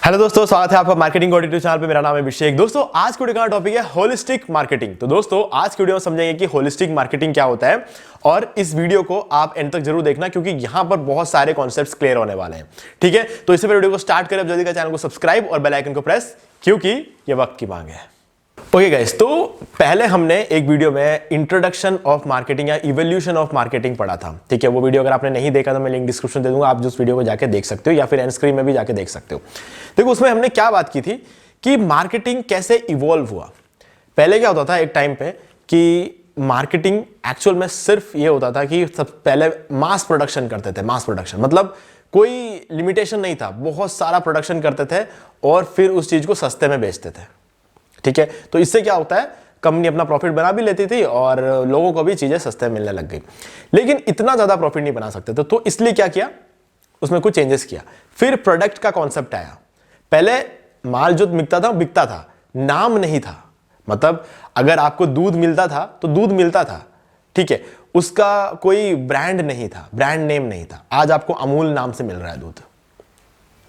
Hello दोस्तों, स्वागत है आपका मार्केटिंग को यूट्यूब चैनल पे। मेरा नाम है अभिषेक। दोस्तों आज के वीडियो का टॉपिक है होलिस्टिक मार्केटिंग। तो दोस्तों आज के वीडियो में समझेंगे कि होलिस्टिक मार्केटिंग क्या होता है और इस वीडियो को आप एंड तक जरूर देखना क्योंकि यहां पर बहुत सारे कॉन्सेप्ट्स क्लियर होने वाले हैं। ठीक है, तो इससे पहले वीडियो को स्टार्ट करें, जल्दी का चैनल को सब्सक्राइब और बेल आइकन को प्रेस, क्योंकि ये वक्त की मांग है। ओके गाइस, तो पहले हमने एक वीडियो में इंट्रोडक्शन ऑफ मार्केटिंग या इवोल्यूशन ऑफ मार्केटिंग पढ़ा था। ठीक है, वो वीडियो अगर आपने नहीं देखा तो मैं लिंक डिस्क्रिप्शन दे दूंगा, आप उस वीडियो को जाके देख सकते हो या फिर एंड स्क्रीन में भी जाके देख सकते हो। देखो उसमें हमने क्या बात की थी कि मार्केटिंग कैसे इवॉल्व हुआ। पहले क्या होता था एक टाइम पे कि मार्केटिंग एक्चुअल में सिर्फ ये होता था कि सब पहले मास प्रोडक्शन करते थे। मास प्रोडक्शन मतलब कोई लिमिटेशन नहीं था, बहुत सारा प्रोडक्शन करते थे और फिर उस चीज को सस्ते में बेचते थे। ठीक है, तो इससे क्या होता है, कंपनी अपना प्रॉफिट बना भी लेती थी और लोगों को भी चीजें सस्ते मिलने लग गई। लेकिन इतना ज्यादा प्रॉफिट नहीं बना सकते थे, तो इसलिए क्या किया, उसमें कुछ चेंजेस किया। फिर प्रोडक्ट का कॉन्सेप्ट आया। पहले माल जो बिकता था, नाम नहीं था। मतलब अगर आपको दूध मिलता था तो दूध मिलता था, ठीक है, उसका कोई ब्रांड नहीं था, ब्रांड नेम नहीं था। आज आपको अमूल नाम से मिल रहा है दूध।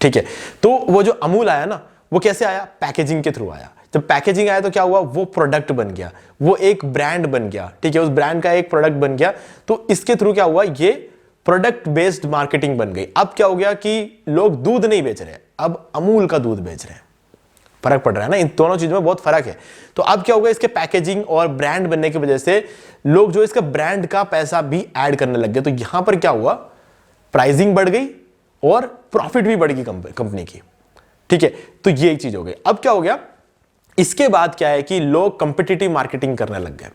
ठीक है, तो वो जो अमूल आया ना, वो कैसे आया, पैकेजिंग के थ्रू आया। जब पैकेजिंग आया तो क्या हुआ, वो प्रोडक्ट बन गया, वो एक ब्रांड बन गया। ठीक है, उस ब्रांड का एक प्रोडक्ट बन गया। तो इसके थ्रू क्या हुआ, ये प्रोडक्ट बेस्ड मार्केटिंग बन गई। अब क्या हो गया कि लोग दूध नहीं बेच रहे, अब अमूल का दूध बेच रहे हैं। फर्क पड़ रहा है ना, इन दोनों चीजों में बहुत फर्क है। तो अब क्या होगा, इसके पैकेजिंग और ब्रांड बनने की वजह से लोग जो इसका ब्रांड का पैसा भी ऐड करने लग गए। तो यहां पर क्या हुआ, प्राइसिंग बढ़ गई और प्रॉफिट भी बढ़ गई कंपनी की। ठीक है, तो ये एक चीज हो गई। अब क्या हो गया, इसके बाद क्या है कि लोग कंपिटिटिव मार्केटिंग करने लग गए।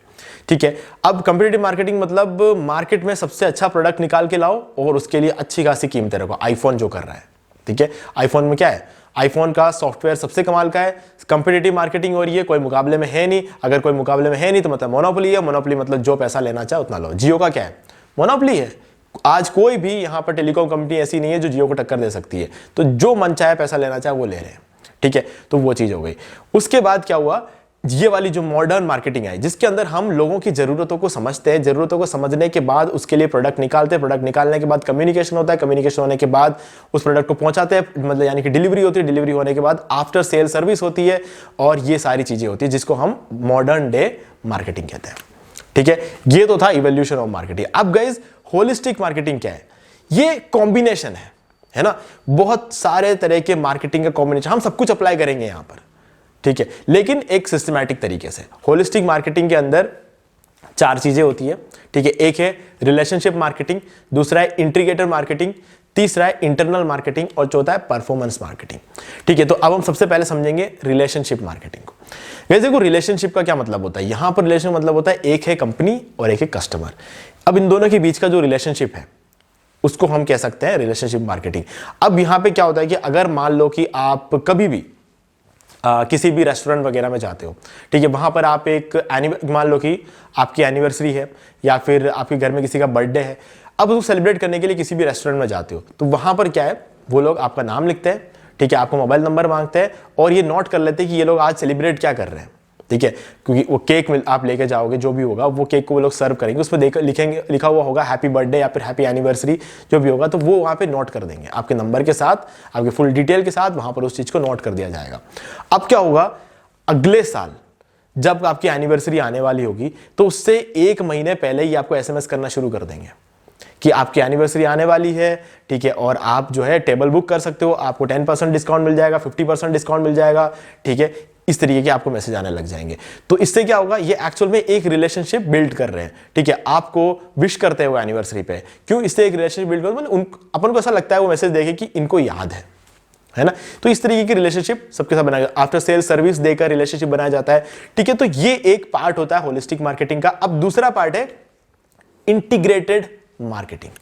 ठीक है, अब कंपिटिटिव मार्केटिंग मतलब मार्केट में सबसे अच्छा प्रोडक्ट निकाल के लाओ और उसके लिए अच्छी खासी कीमतें रखो। आईफोन जो कर रहा है, ठीक है, आईफोन में क्या है, आईफोन का सॉफ्टवेयर सबसे कमाल का है। कंपिटिटिव मार्केटिंग हो रही है, कोई मुकाबले में है नहीं। अगर कोई मुकाबले में है नहीं तो मतलब मोनोपोली है। मोनोपोली मतलब जो पैसा लेना चाहे उतना लो। जियो का क्या है, मोनोपोली है। आज कोई भी यहां पर टेलीकॉम कंपनी ऐसी नहीं है जो जियो को टक्कर दे सकती है। तो जो मन चाहे पैसा लेना चाहे वो ले रहे हैं। ठीक है, तो वो चीज हो गई। उसके बाद क्या हुआ, ये वाली जो मॉडर्न मार्केटिंग आई, जिसके अंदर हम लोगों की जरूरतों को समझते हैं, जरूरतों को समझने के बाद उसके लिए प्रोडक्ट निकालते हैं, प्रोडक्ट निकालने के बाद कम्युनिकेशन होता है, कम्युनिकेशन होने के बाद उस प्रोडक्ट को पहुंचाते हैं, मतलब यानी कि डिलीवरी होती है, डिलीवरी होने के बाद आफ्टर सेल सर्विस होती है और ये सारी चीजें होती है जिसको हम मॉडर्न डे मार्केटिंग कहते हैं। ठीक है, ये तो था इवोल्यूशन ऑफ मार्केटिंग। अब गाइस होलिस्टिक मार्केटिंग क्या है, ये कॉम्बिनेशन है ना, बहुत सारे तरह के मार्केटिंग का कॉम्बिनेशन। हम सब कुछ अप्लाई करेंगे यहां पर, ठीक है, लेकिन एक सिस्टमैटिक तरीके से। होलिस्टिक मार्केटिंग के अंदर चार चीजें होती है। ठीक है, एक है रिलेशनशिप मार्केटिंग, दूसरा है इंटीग्रेटर मार्केटिंग, तीसरा है इंटरनल मार्केटिंग और चौथा है परफॉर्मेंस मार्केटिंग। ठीक है, तो अब हम सबसे पहले समझेंगे रिलेशनशिप मार्केटिंग को। वैसे को रिलेशनशिप का क्या मतलब होता है, यहां पर रिलेशन मतलब होता है एक है कंपनी और एक है कस्टमर। अब इन दोनों के बीच का जो रिलेशनशिप है उसको हम कह सकते हैं रिलेशनशिप मार्केटिंग। अब यहां पे क्या होता है कि अगर मान लो कि आप कभी भी किसी भी रेस्टोरेंट वगैरह में जाते हो, ठीक है, वहां पर आप एक मान लो कि आपकी एनिवर्सरी है या फिर आपके घर में किसी का बर्थडे है, अब उसको सेलिब्रेट करने के लिए किसी भी रेस्टोरेंट में जाते हो, तो वहां पर क्या है, वो लोग आपका नाम लिखते हैं, ठीक है, आपको मोबाइल नंबर मांगते हैं और ये नोट कर लेते हैं कि ये लोग आज सेलिब्रेट क्या कर रहे हैं। ठीक है, क्योंकि वो केक आप लेके जाओगे, जो भी होगा वो केक को वो लोग सर्व करेंगे, उसमें लिखा हुआ होगा हैप्पी बर्थडे या फिर हैप्पी एनिवर्सरी, जो भी होगा तो वो वहां पे नोट कर देंगे आपके नंबर के साथ, आपके फुल डिटेल के साथ वहां पर उस चीज को नोट कर दिया जाएगा। अब क्या होगा, अगले साल जब आपकी एनिवर्सरी आने वाली होगी तो उससे एक महीने पहले ही आपको SMS करना शुरू कर देंगे कि आपकी एनिवर्सरी आने वाली है, ठीक है, और आप जो है टेबल बुक कर सकते हो, आपको 10% डिस्काउंट मिल जाएगा, 50% डिस्काउंट मिल जाएगा। ठीक है, इस तरीके के आपको मैसेज आने लग जाएंगे। तो इससे क्या होगा, ये एक्चुअल में एक रिलेशनशिप बिल्ड कर रहे हैं। ठीक है, आपको विश करते हुए एनिवर्सरी पे, क्यों, इससे एक रिलेशनशिप बिल्ड कर, अपन को ऐसा लगता है वो मैसेज देखे कि इनको याद है ना। तो इस तरीके की रिलेशनशिप सबके साथ बनाया, आफ्टर सेल सर्विस देकर रिलेशनशिप बनाया जाता है। ठीक है, तो ये एक पार्ट होता है होलिस्टिक मार्केटिंग का। अब दूसरा पार्ट है इंटीग्रेटेड मार्केटिंग।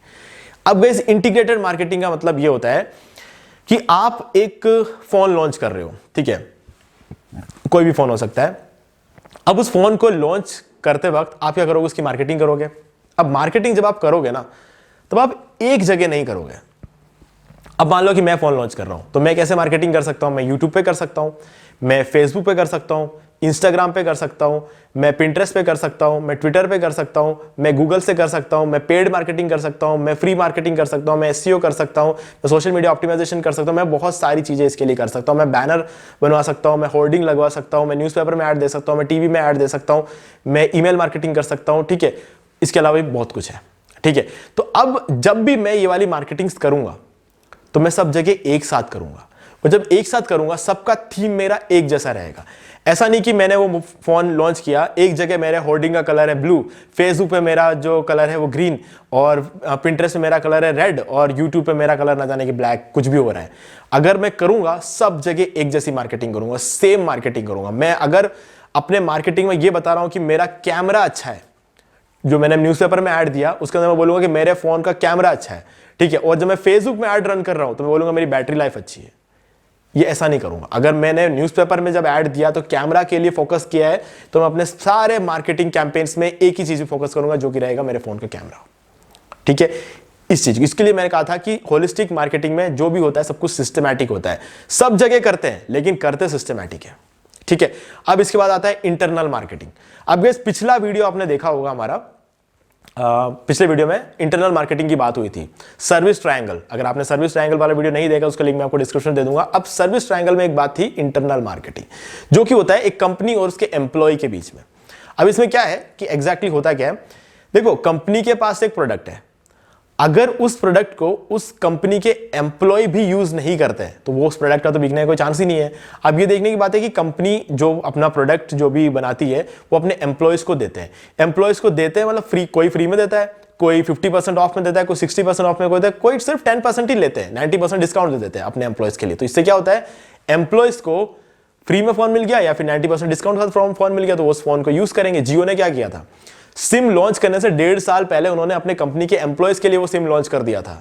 अब गाइस इंटीग्रेटेड मार्केटिंग का मतलब ये होता है कि आप एक फोन लॉन्च कर रहे हो, ठीक है, कोई भी फोन हो सकता है। अब उस फोन को लॉन्च करते वक्त आप क्या करोगे, उसकी मार्केटिंग करोगे। अब मार्केटिंग जब आप करोगे ना, तब आप एक जगह नहीं करोगे, अब मान लो कि मैं फोन लॉन्च कर रहा हूं, तो मैं कैसे मार्केटिंग कर सकता हूं? मैं यूट्यूब पे कर सकता हूं, मैं फेसबुक पे कर सकता हूं, इंस्टाग्राम पे कर सकता हूं, मैं पिंटरेस्ट पे कर सकता हूं, मैं ट्विटर पे कर सकता हूं, मैं गूगल से कर सकता हूं, मैं पेड मार्केटिंग कर सकता हूं, मैं फ्री मार्केटिंग कर सकता हूं, मैं एसईओ कर सकता हूं, मैं सोशल मीडिया ऑप्टिमाइजेशन कर सकता हूं, मैं बहुत सारी चीजें इसके लिए कर सकता हूं। मैं बैनर बनवा सकता हूं, मैं होर्डिंग लगवा सकता हूं, मैं न्यूज़पेपर में ऐड दे सकता हूं, मैं टीवी में ऐड दे सकता हूं, मैं ईमेल मार्केटिंग कर सकता हूं। ठीक है, इसके अलावा भी बहुत कुछ है। ठीक है, तो अब जब भी मैं ये वाली मार्केटिंग करूंगा तो मैं सब जगह एक साथ करूंगा, और जब एक साथ करूंगा सबका थीम मेरा एक जैसा रहेगा। ऐसा नहीं कि मैंने वो फोन लॉन्च किया, एक जगह मेरे होर्डिंग का कलर है ब्लू, फेसबुक पे मेरा जो कलर है वो ग्रीन, और पिंटरेस्ट में मेरा कलर है रेड, और यूट्यूब पे मेरा कलर ना जाने कि ब्लैक, कुछ भी हो रहा है। अगर मैं करूंगा सब जगह एक जैसी मार्केटिंग करूंगा, सेम मार्केटिंग करूंगा। मैं अगर अपने मार्केटिंग में ये बता रहा हूं कि मेरा कैमरा अच्छा है, जो मैंने न्यूज़पेपर में ऐड दिया उसके अंदर मैं बोलूंगा कि मेरे फोन का कैमरा अच्छा है। ठीक है, और जब मैं फेसबुक में ऐड रन कर रहा हूं तो मैं बोलूंगा मेरी बैटरी लाइफ अच्छी है। ये ऐसा नहीं करूंगा। अगर मैंने न्यूज़पेपर में जब ऐड दिया तो कैमरा के लिए फोकस किया है, तो मैं अपने सारे मार्केटिंग कैंपेन्स में एक ही चीज पे फोकस करूंगा, जो कि रहेगा मेरे फोन का कैमरा। ठीक है, इस चीज इसके लिए मैंने कहा था कि होलिस्टिक मार्केटिंग में जो भी होता है सब कुछ सिस्टमैटिक होता है। सब जगह करते हैं लेकिन करते सिस्टमैटिक है। ठीक है, अब इसके बाद आता है इंटरनल मार्केटिंग। अब गाइस पिछला वीडियो आपने देखा होगा हमारा, पिछले वीडियो में इंटरनल मार्केटिंग की बात हुई थी, सर्विस ट्रायंगल। अगर आपने सर्विस ट्रायंगल वाला वीडियो नहीं देखा उसका लिंक मैं आपको डिस्क्रिप्शन दे दूंगा। अब सर्विस ट्रायंगल में एक बात थी इंटरनल मार्केटिंग, जो कि होता है एक कंपनी और उसके एम्प्लॉय के बीच में। अब इसमें क्या है कि एग्जैक्टली होता क्या है, देखो कंपनी के पास एक प्रोडक्ट है, अगर उस प्रोडक्ट को उस कंपनी के एम्प्लॉय भी यूज नहीं करते हैं तो वो उस प्रोडक्ट का तो बिकने का कोई चांस ही नहीं है। अब ये देखने की बात है कि कंपनी जो अपना प्रोडक्ट जो भी बनाती है वो अपने एम्प्लॉयज को देते हैं। एम्प्लॉयज को देते हैं मतलब फ्री, कोई फ्री में देता है, कोई 50% ऑफ में देता है, कोई 60% ऑफ में कोई देता है, कोई सिर्फ 10% ही लेते हैं, 90% डिस्काउंट दे देते हैं अपने एम्प्लॉयज के लिए। तो इससे क्या होता है, एम्प्लॉयज को फ्री में फोन मिल गया या फिर 90% डिस्काउंट के साथ फोन मिल गया तो उस फोन को यूज करेंगे। जियो ने क्या किया था, सिम लॉन्च करने से 1.5 साल पहले उन्होंने अपने कंपनी के एम्प्लॉयज के लिए वो सिम लॉन्च कर दिया था।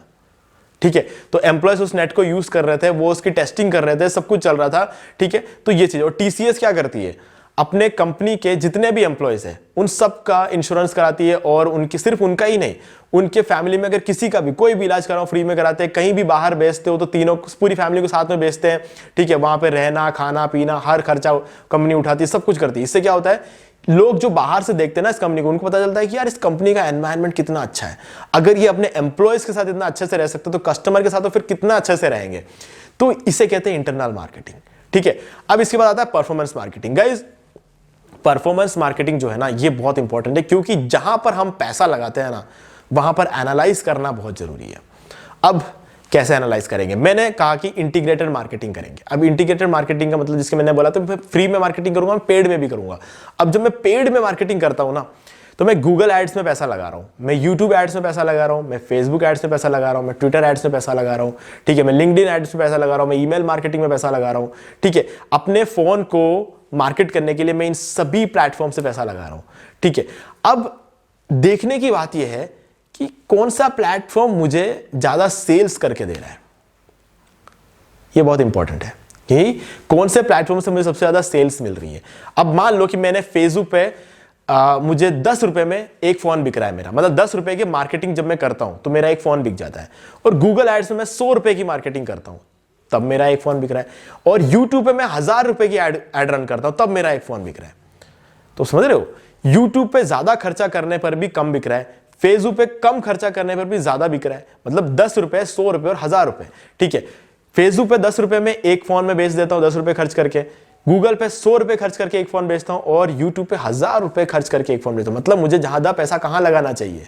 ठीक है, तो एम्प्लॉयज उस नेट को यूज कर रहे थे, वो उसकी टेस्टिंग कर रहे थे, सब कुछ चल रहा था। ठीक है, तो ये चीज। और टीसीएस क्या करती है, अपने कंपनी के जितने भी एम्प्लॉयज हैं उन सब का इंश्योरेंस कराती है, और उनकी सिर्फ उनका ही नहीं, उनके फैमिली में अगर किसी का भी कोई भी इलाज कराओ फ्री में कराते हैं। कहीं भी बाहर बेचते हो तो तीनों पूरी फैमिली को साथ में बेचते हैं। ठीक है, वहां पे रहना खाना पीना हर खर्चा कंपनी उठाती है, सब कुछ करती है। इससे क्या होता है, लोग जो बाहर से देखते हैं ना इस कंपनी को, उनको पता चलता है कि यार इस कंपनी का एनवायरनमेंट कितना अच्छा है। अगर ये अपने एम्प्लॉयज के साथ इतना अच्छे से रह सकते तो कस्टमर के साथ तो फिर कितना अच्छे से रहेंगे। तो इसे कहते हैं इंटरनल मार्केटिंग। ठीक है, अब इसके बाद आता है performance marketing. Guys performance marketing जो है ना ये बहुत इंपॉर्टेंट है, क्योंकि जहां पर हम पैसा लगाते हैं ना वहां पर एनालाइज करना बहुत जरूरी है। अब कैसे एनालाइज करेंगे, मैंने कहा कि इंटीग्रेटेड मार्केटिंग करेंगे। अब इंटीग्रेटेड मार्केटिंग का मतलब जिसके मैंने बोला तो फ्री में मार्केटिंग करूंगा, मैं पेड में भी करूंगा। अब जब मैं पेड में मार्केटिंग करता हूं ना तो मैं गूगल एड्स में पैसा लगा रहा हूं, मैं यूट्यूब एड्स में पैसा लगा रहा हूं, मैं फेसबुक एड्स में पैसा लगा रहा हूं, मैं ट्विटर एड्स में पैसा लगा रहा हूं। ठीक है, मैं लिंक्डइन एड्स में पैसा लगा रहा हूं, मैं ईमेल मार्केटिंग में पैसा लगा रहा हूं। ठीक है, अपने फोन को मार्केट करने के लिए मैं इन सभी प्लेटफॉर्म से पैसा लगा रहा हूं। ठीक है, अब देखने की बात यह है कि कौन सा प्लेटफॉर्म मुझे ज्यादा सेल्स करके दे रहा है। यह बहुत इंपॉर्टेंट है कि कौन से प्लेटफॉर्म से मुझे सबसे ज्यादा सेल्स मिल रही है। अब मान लो कि मैंने फेसबुक पे मुझे 10 रुपए में एक फोन बिक रहा है मेरा, मतलब 10 रुपए की मार्केटिंग जब मैं करता हूं तो मेरा एक फोन बिक जाता है। और गूगल एड्स में मैं 100 रुपए की मार्केटिंग करता हूं तब मेरा एक फोन बिक रहा है। और यूट्यूब पे मैं 1000 रुपए की एड रन करता हूं तब मेरा एक फोन बिक रहा है। तो समझ रहे हो, यूट्यूब पे ज्यादा खर्चा करने पर भी कम बिक रहा है, फेसबुक पे कम खर्चा करने पर भी ज्यादा बिक रहा है। मतलब 10 रुपए 100 रुपए और 1000 रुपए। ठीक है, फेसबुक पे 10 रुपए में एक फोन में बेच देता हूं 10 रुपए खर्च करके, गूगल पे 100 रुपए खर्च करके एक फोन बेचता हूं, और यूट्यूब पे 1000 रुपए खर्च करके एक फोन बेचता हूं। मतलब मुझे ज्यादा पैसा कहां लगाना चाहिए,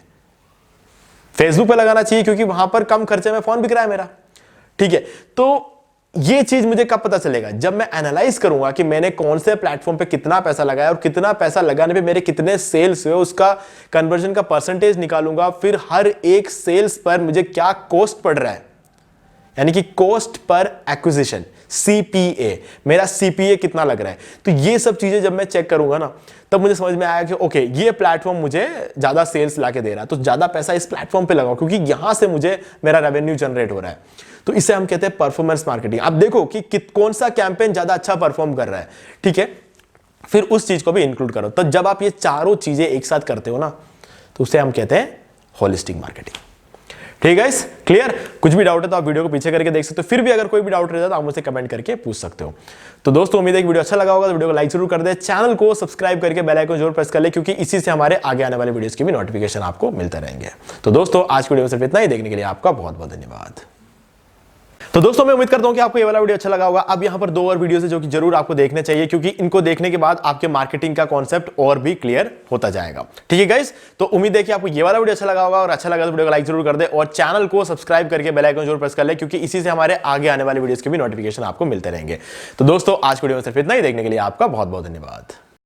फेसबुक पे लगाना चाहिए, क्योंकि वहां पर कम खर्चे में फोन बिक रहा है मेरा। ठीक है, तो ये चीज मुझे कब पता चलेगा, जब मैं एनालाइज करूंगा कि मैंने कौन से प्लेटफॉर्म पे कितना पैसा लगाया और कितना पैसा लगाने पे मेरे कितने सेल्स हुए, उसका कन्वर्जन का परसेंटेज निकालूंगा। फिर हर एक सेल्स पर मुझे क्या कॉस्ट पड़ रहा है, यानी कि कॉस्ट पर एक्विजिशन, सीपीए, मेरा सीपीए कितना लग रहा है। तो ये सब चीजें जब मैं चेक करूंगा ना तब मुझे समझ में आया कि ओके ये प्लेटफॉर्म मुझे ज्यादा सेल्स लाके दे रहा है, तो ज्यादा पैसा इस प्लेटफॉर्म पे लगाओ, क्योंकि यहां से मुझे मेरा रेवेन्यू जनरेट हो रहा है। तो इसे हम कहते हैं परफॉर्मेंस मार्केटिंग। आप देखो कि कौन सा कैंपेन ज्यादा अच्छा परफॉर्म कर रहा है। ठीक है, फिर उस चीज को भी इंक्लूड करो। तो जब आप ये चारों चीजें एक साथ करते हो ना तो उसे हम कहते हैं होलिस्टिक मार्केटिंग। ठीक है, क्लियर? कुछ भी डाउट है तो आप वीडियो को पीछे करके देख सकते हो। फिर भी अगर कोई भी डाउट रहता है तो आप मुझसे कमेंट करके पूछ सकते हो। तो दोस्तों उम्मीद है कि वीडियो अच्छा लगा होगा, तो वीडियो को लाइक जरूर कर दे, चैनल को सब्सक्राइब करके बेल आइकन जरूर प्रेस कर ले, क्योंकि इसी से हमारे आगे आने वाले वीडियोस की भी नोटिफिकेशन आपको मिलते रहेंगे। तो दोस्तों आज की वीडियो में सिर्फ इतना ही, देखने के लिए आपका बहुत बहुत धन्यवाद। तो दोस्तों मैं उम्मीद करता हूं कि आपको ये वाला वीडियो अच्छा लगा होगा। अब यहां पर 2 और वीडियोस है जो कि जरूर आपको देखने चाहिए, क्योंकि इनको देखने के बाद आपके मार्केटिंग का कॉन्सेप्ट और भी क्लियर होता जाएगा। ठीक है गाइस, तो उम्मीद है कि आपको ये वाला वीडियो अच्छा लगा होगा, और अच्छा लगा तो वीडियो को लाइक जरूर कर दे और चैनल को सब्सक्राइब करके बेल आइकन जरूर प्रेस कर ले, क्योंकि इसी से हमारे आगे आने वाले वीडियोस के भी नोटिफिकेशन आपको मिलते रहेंगे। तो दोस्तों आज की वीडियो में सिर्फ इतना ही, देखने के लिए आपका बहुत बहुत धन्यवाद।